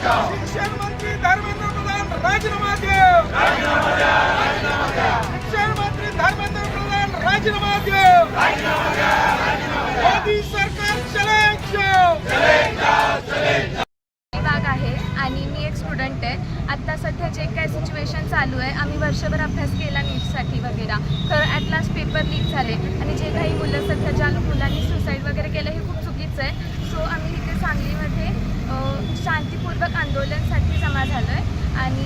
शिक्षण मंत्री धर्मेंद्र प्रधान राजीनामा दे। शिक्षण मंत्री धर्मेंद्र प्रधान राजीनामा दे। मोदी सरकार चले जाओ। भाग आहे आणि मी एक स्टुडंट आहे। आता सध्या जे काय सिच्युएशन चालू आहे, आम्ही वर्षभर अभ्यास केला नीटसाठी वगैरे, तर ॲट लास्ट पेपर लीक झाले आणि जे काही मुलं सध्या ज्या मुलांनी सुसाईड वगैरे केलं हे खूप चुकीचं आहे। सो आम्ही इथे सांगलीमध्ये शांतीपूर्वक आंदोलनासाठी जमा झालो आहे आणि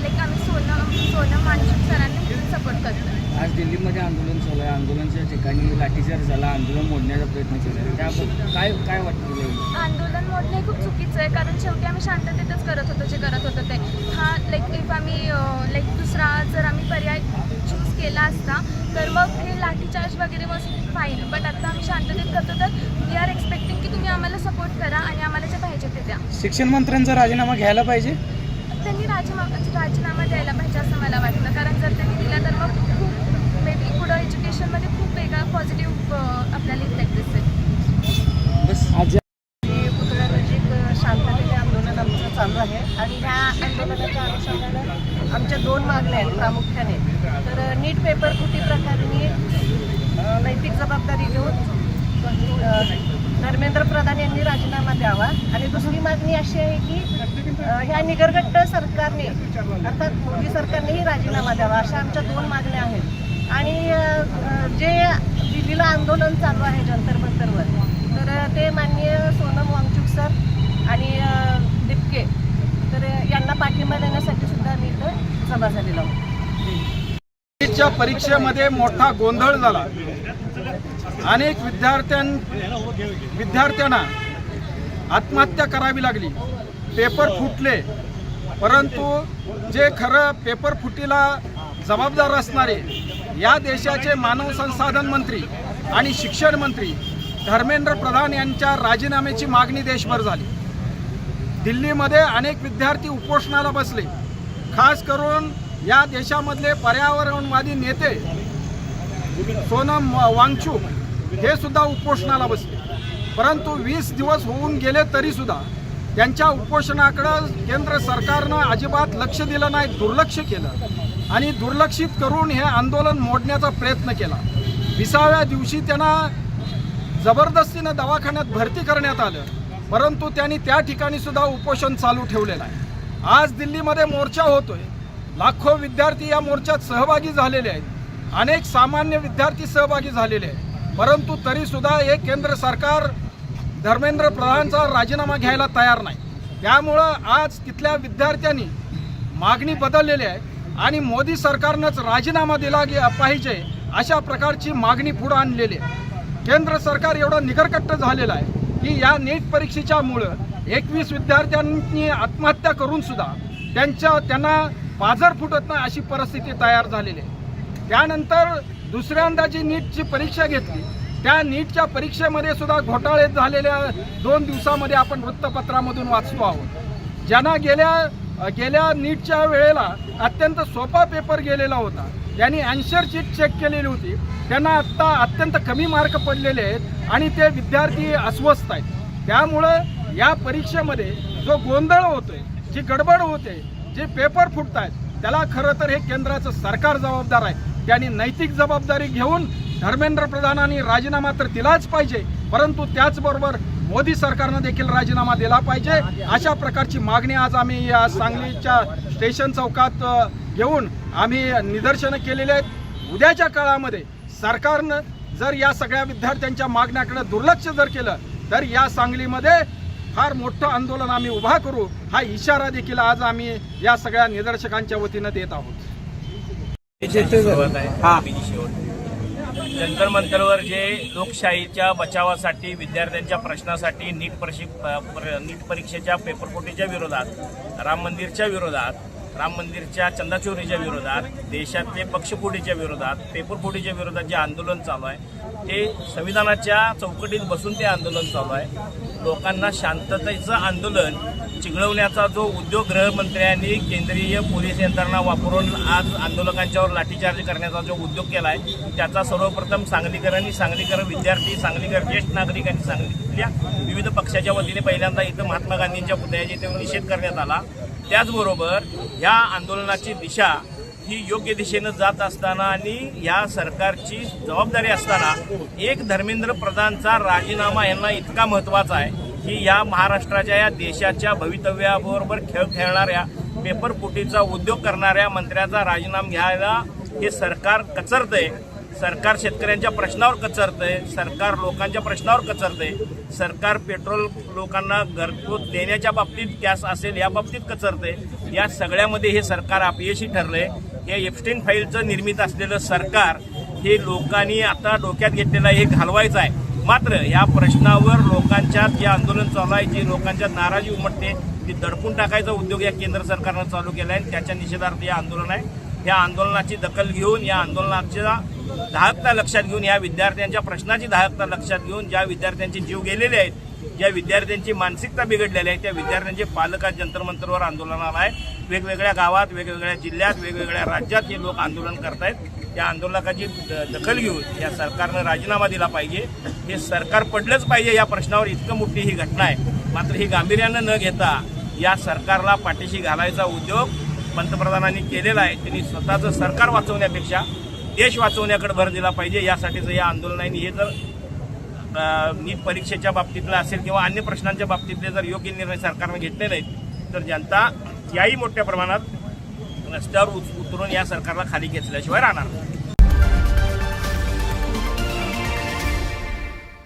लाईक आम्ही सोनम वांगचूक सरांना सपोर्ट करतो आहे। आज दिल्लीमध्ये आंदोलन चालू आहे, आंदोलनाच्या ठिकाणी लाठीचार्ज झाला, आंदोलन मोडण्याचा प्रयत्न केला, त्याबद्दल काय वाटतं तुला? आंदोलन मोडणे हे खूप चुकीचं आहे, कारण शेवटी आम्ही शांततेतच करत होतो जे करत होतो ते। लाईक इफ आम्ही दुसरा जर आम्ही पर्याय चूज केला असता तर मग हे लाठीचार्ज वगैरे वॉज फाईन, बट आता आम्ही शांततेत करतो तर वी आर एक्सपेक्टिंग की तुम्ही आम्हाला सपोर्ट करा आणि आम्हाला जे पाहिजे ते द्या। शिक्षण मंत्र्यांचा राजीनामा घ्यायला पाहिजे, त्यांनी राजीनामा द्यायला पाहिजे असं मला वाटतं, कारण जर त्यांनी दिला तर मग खूप मे बी पुढं एज्युकेशनमध्ये खूप वेगळा पॉझिटिव्ह आपल्याला इफेक्ट दिसेल। बस आज पुतळ्यानजीक शांततेचे आंदोलन आमचं चालू आहे आणि ह्या आंदोलनाच्या अनुषंगानं आमच्या 2 मागण्या आहेत प्रामुख्याने। तर नीट पेपर फुटी प्रकरणी नैतिक जबाबदारी घेऊन धर्मेंद्र प्रधान यांनी राजीनामा द्यावा आणि दुसरी मागणी अशी आहे की ह्या निगरगट्ट सरकारने अर्थात मोदी सरकारनेही राजीनामा द्यावा, अशा आमच्या 2 मागण्या आहेत। आणि जे दिल्लीला आंदोलन चालू आहे जंतर मंतरवर, तर ते माननीय सोनम वांगचूक सर आणि दिपके तर यांना पाठिंबा देण्यासाठी सुद्धा मी इथं जमा झालेलो आहोत। नीटच्या परीक्षेमध्ये मोठा गोंधळ झाला, अनेक विद्यार्थ्यांना आत्महत्या करावी लागली, पेपर फुटले, परंतु जे खरं पेपर फुटीला जबाबदार असणारे या देशाचे मानव संसाधन मंत्री आणि शिक्षण मंत्री धर्मेंद्र प्रधान यांच्या राजीनाम्याची मागणी देशभर झाली। दिल्लीमध्ये अनेक विद्यार्थी उपोषणाला बसले, खास करून या देशामधले पर्यावरणवादी नेते सोनम वांगचूक हे सुद्धा उपोषणाला बसले, परंतु 20 दिवस होऊन गेले तरी सुद्धा त्यांच्या उपोषणाकडं केंद्र सरकारनं अजिबात लक्ष दिलं नाही, दुर्लक्ष केलं आणि दुर्लक्षित करून हे आंदोलन मोडण्याचा प्रयत्न केला। 20व्या दिवशी त्यांना जबरदस्तीनं दवाखान्यात भरती करण्यात आलं, परंतु त्यांनी त्या ठिकाणी सुद्धा उपोषण चालू ठेवलेलं आहे। आज दिल्लीमध्ये मोर्चा होतोय, लाखो विद्यार्थी या मोर्चात सहभागी झालेले आहेत, अनेक सामान्य विद्यार्थी सहभागी झालेले आहेत, परंतु तरी सुद्धा हे केंद्र सरकार धर्मेंद्र प्रधानचा राजीनामा घ्यायला तयार नाही। त्यामुळं आज तिथल्या विद्यार्थ्यांनी मागणी बदललेली आहे आणि मोदी सरकारनंच राजीनामा दिला पाहिजे अशा प्रकारची मागणी पुढे आणलेली आहे। केंद्र सरकार एवढं निगरकट्ट झालेलं आहे की या नीट परीक्षेच्या मुळे 21 विद्यार्थ्यांनी आत्महत्या करून सुद्धा त्यांना पाझर फुटत नाही अशी परिस्थिती तयार झालेली आहे। त्यानंतर दुसऱ्यांदा जी नीटची परीक्षा घेतली त्या नीटच्या परीक्षेमध्ये सुद्धा घोटाळे झालेल्या 2 दिवसामध्ये आपण वृत्तपत्रामधून वाचतो आहोत। ज्यांना गेल्या नीटच्या वेळेला अत्यंत सोपा पेपर गेलेला होता, त्यांनी आन्सर शीट चेक केलेली होती, त्यांना आत्ता अत्यंत कमी मार्क पडलेले आहेत आणि ते विद्यार्थी अस्वस्थ आहेत। त्यामुळं या परीक्षेमध्ये जो गोंधळ होतोय, जी गडबड होते, जे पेपर फुटत आहेत, त्याला खरं तर हे केंद्राचं सरकार जबाबदार आहे। त्यांनी नैतिक जबाबदारी घेऊन धर्मेंद्र प्रधानांनी राजीनामा तर दिलाच पाहिजे, परंतु त्याचबरोबर मोदी सरकारनं देखील राजीनामा दिला पाहिजे अशा प्रकारची मागणी आज आम्ही या सांगलीच्या स्टेशन चौकात घेऊन आम्ही निदर्शनं केलेली आहेत। उद्याच्या काळामध्ये सरकारनं जर या सगळ्या विद्यार्थ्यांच्या मागण्याकडे दुर्लक्ष जर केलं तर या सांगलीमध्ये फार मोठं आंदोलन आम्ही उभा करू हा इशारा देखील आज आम्ही या सगळ्या निदर्शकांच्या वतीनं देत आहोत। जंतर मंतरवर जे लोकशाहीच्या बचावासाठी विद्यार्थ्यांच्या प्रश्नासाठी नीट परीक्षेच्या पेपरफुटीच्या विरोधात, राम मंदिरच्या विरोधात, राम मंदिरच्या चंदाचोरीच्या विरोधात, देशातले पक्षफोडीच्या विरोधात, पेपरफोडीच्या विरोधात जे आंदोलन चालू आहे ते संविधानाच्या चौकटीत बसून ते आंदोलन चालू आहे। लोकांना शांततेचं आंदोलन चिघळवण्याचा जो उद्योग गृहमंत्र्यांनी केंद्रीय पोलीस यंत्रणा वापरून आज आंदोलकांच्यावर लाठीचार्ज करण्याचा जो उद्योग केला आहे त्याचा सर्वप्रथम सांगलीकर विद्यार्थी, सांगलीकर ज्येष्ठ नागरिक आणि सांगलीतल्या विविध पक्षाच्या वतीने पहिल्यांदा इथं महात्मा गांधींच्या पुतळ्याच्या इथे निषेध करण्यात आला. त्याचबरोबर ह्या आंदोलनाची दिशा ही योग्य दिशेनं जात असताना आणि या सरकारची जबाबदारी असताना एक धर्मेंद्र प्रधानचा राजीनामा यांना इतका महत्त्वाचा आहे की या महाराष्ट्राच्या या देशाच्या भवितव्याबरोबर खेळ खेळणाऱ्या पेपरफुटीचा उद्योग करणाऱ्या मंत्र्याचा राजीनामा घ्यायला हे सरकार कचरतंय. सरकार शेतकऱ्यांच्या प्रश्नावर कचरतंय, सरकार लोकांच्या प्रश्नावर कचरतंय, सरकार पेट्रोल लोकांना घरपोच देण्याच्या बाबतीत गॅस असेल या बाबतीत कचरतंय. या सगळ्यामध्ये हे सरकार अपयशी ठरलंय. हे एप्स्टीन फाईलचं निर्मित असलेलं सरकार हे लोकांनी आता डोक्यात घेतलेलं हे घालवायचं आहे. मात्र या प्रश्नावर लोकांच्यात जे आंदोलन चालू आहे, जी लोकांच्यात नाराजी उमटते ती दडपून टाकायचा उद्योग या केंद्र सरकारनं चालू केला आहे. त्याच्या निषेधार्थ हे आंदोलन आहे. या आंदोलनाची दखल घेऊन, या आंदोलनाच्या दाहकता लक्षात घेऊन, या विद्यार्थ्यांच्या प्रश्नाची दाहकता लक्षात घेऊन, ज्या विद्यार्थ्यांचे जीव गेलेले आहेत, ज्या विद्यार्थ्यांची मानसिकता बिघडलेली आहे त्या विद्यार्थ्यांचे पालक आज जंतर-मंतरवर आंदोलनाला आहे. वेगवेगळ्या गावात, वेगवेगळ्या जिल्ह्यात, वेगवेगळ्या राज्यात हे लोक आंदोलन करतायत. त्या आंदोलनाची दखल घेऊन या सरकारनं राजीनामा दिला पाहिजे. हे सरकार पडलंच पाहिजे या प्रश्नावर. इतकं मोठी ही घटना आहे. मात्र ही गांभीर्यानं न घेता या सरकारला पाठीशी घालायचा उद्योग पंतप्रधानांनी केलेला आहे. त्यांनी स्वतःचं सरकार वाचवण्यापेक्षा देश वाचवण्याकडे भर दिला पाहिजे. यासाठीचं या आंदोलनाने हे जर नीट परीक्षेच्या बाबतीतला असेल किंवा अन्य प्रश्नांच्या बाबतीतले जर योग्य निर्णय सरकारने घेतले नाहीत तर जनता याही मोठ्या प्रमाणात रस्त्यावर उतरून या सरकारला खाली घेतल्याशिवाय राहणार.